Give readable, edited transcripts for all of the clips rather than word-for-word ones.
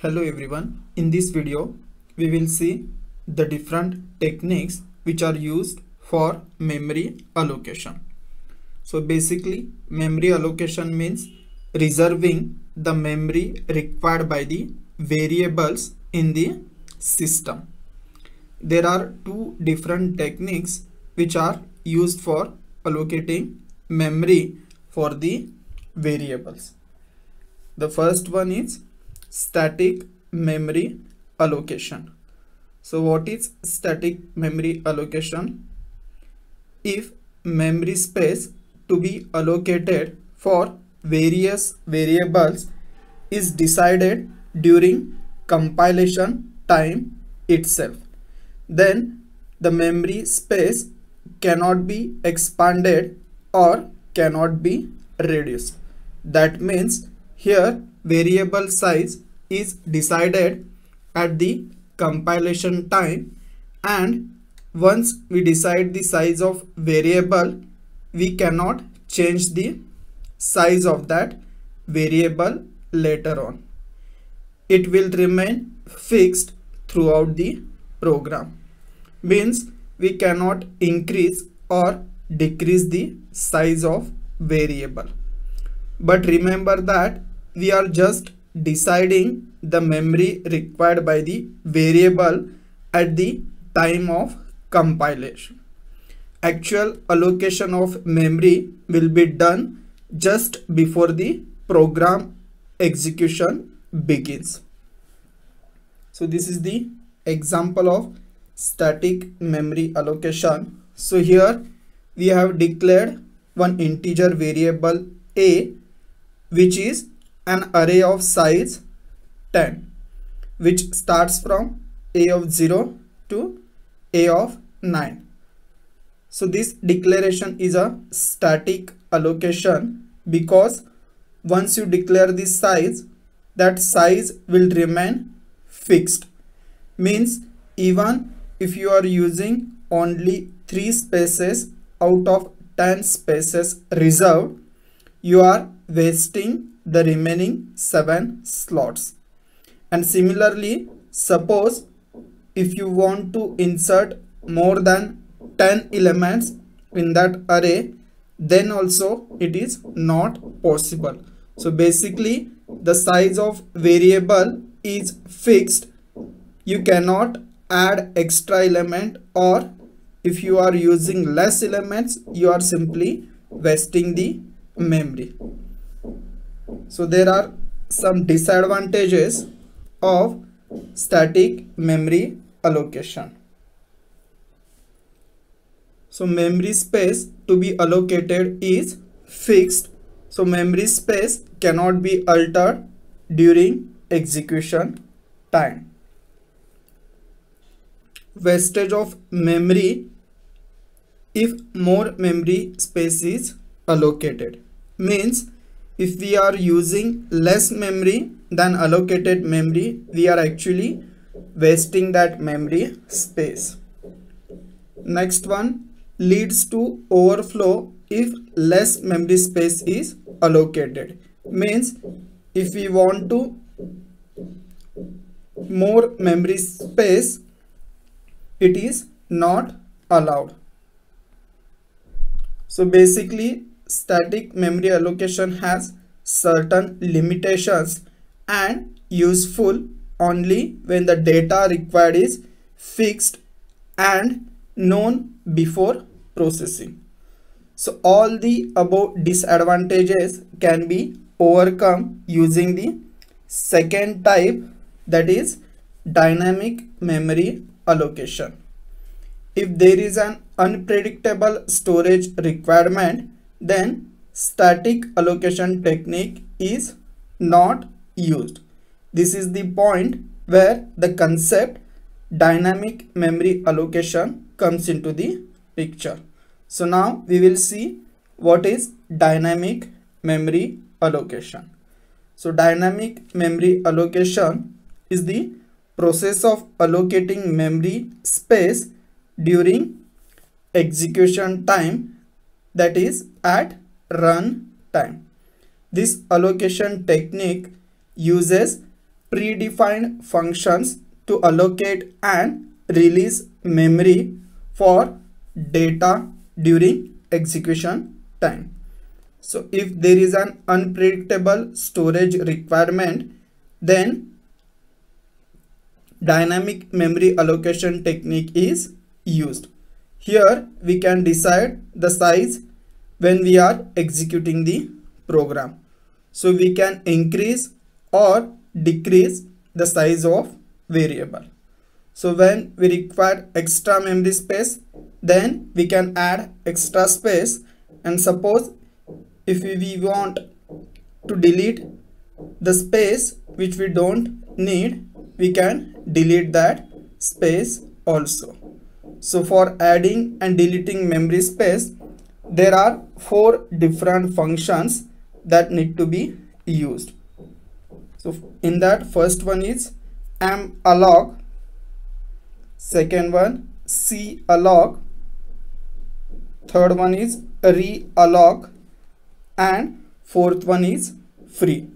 Hello everyone, in this video we will see the different techniques which are used for memory allocation. So basically memory allocation means reserving the memory required by the variables in the system. There are two different techniques which are used for allocating memory for the variables. The first one is static memory allocation. So what is static memory allocation? If memory space to be allocated for various variables is decided during compilation time itself, then the memory space cannot be expanded or cannot be reduced. That means here variable size is decided at the compilation time, and once we decide the size of variable, we cannot change the size of that variable later on. It will remain fixed throughout the program. Means we cannot increase or decrease the size of variable. But remember that we are just deciding the memory required by the variable at the time of compilation. Actual allocation of memory will be done just before the program execution begins. So this is the example of static memory allocation. So here we have declared one integer variable a, which is an array of size 10, which starts from a of 0 to a of 9. So this declaration is a static allocation because once you declare this size, that size will remain fixed. Means even if you are using only 3 spaces out of 10 spaces reserved, you are wasting the remaining 7 slots. And similarly, suppose if you want to insert more than 10 elements in that array, then also it is not possible. So basically the size of variable is fixed. You cannot add extra element, or if you are using less elements, you are simply wasting the memory. So there are some disadvantages of static memory allocation. So memory space to be allocated is fixed. So memory space cannot be altered during execution time. Wastage of memory if more memory space is allocated. Means if we are using less memory than allocated memory, we are actually wasting that memory space. Next one, leads to overflow if less memory space is allocated. Means if we want to more memory space, it is not allowed. So basically static memory allocation has certain limitations and useful only when the data required is fixed and known before processing. So all the above disadvantages can be overcome using the second type, that is dynamic memory allocation. If there is an unpredictable storage requirement, then static allocation technique is not used. This is the point where the concept dynamic memory allocation comes into the picture. So now we will see what is dynamic memory allocation. So dynamic memory allocation is the process of allocating memory space during execution time, that is at run time. This allocation technique uses predefined functions to allocate and release memory for data during execution time. So if there is an unpredictable storage requirement, then dynamic memory allocation technique is used. Here we can decide the size when we are executing the program. So we can increase or decrease the size of variable. So when we require extra memory space, then we can add extra space, and suppose if we want to delete the space which we don't need, we can delete that space also. So for adding and deleting memory space, there are 4 different functions that need to be used. So in that, first one is malloc, second one calloc, third one is realloc, and fourth one is free.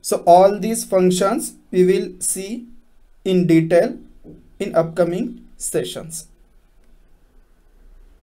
So all these functions we will see in detail in upcoming sessions.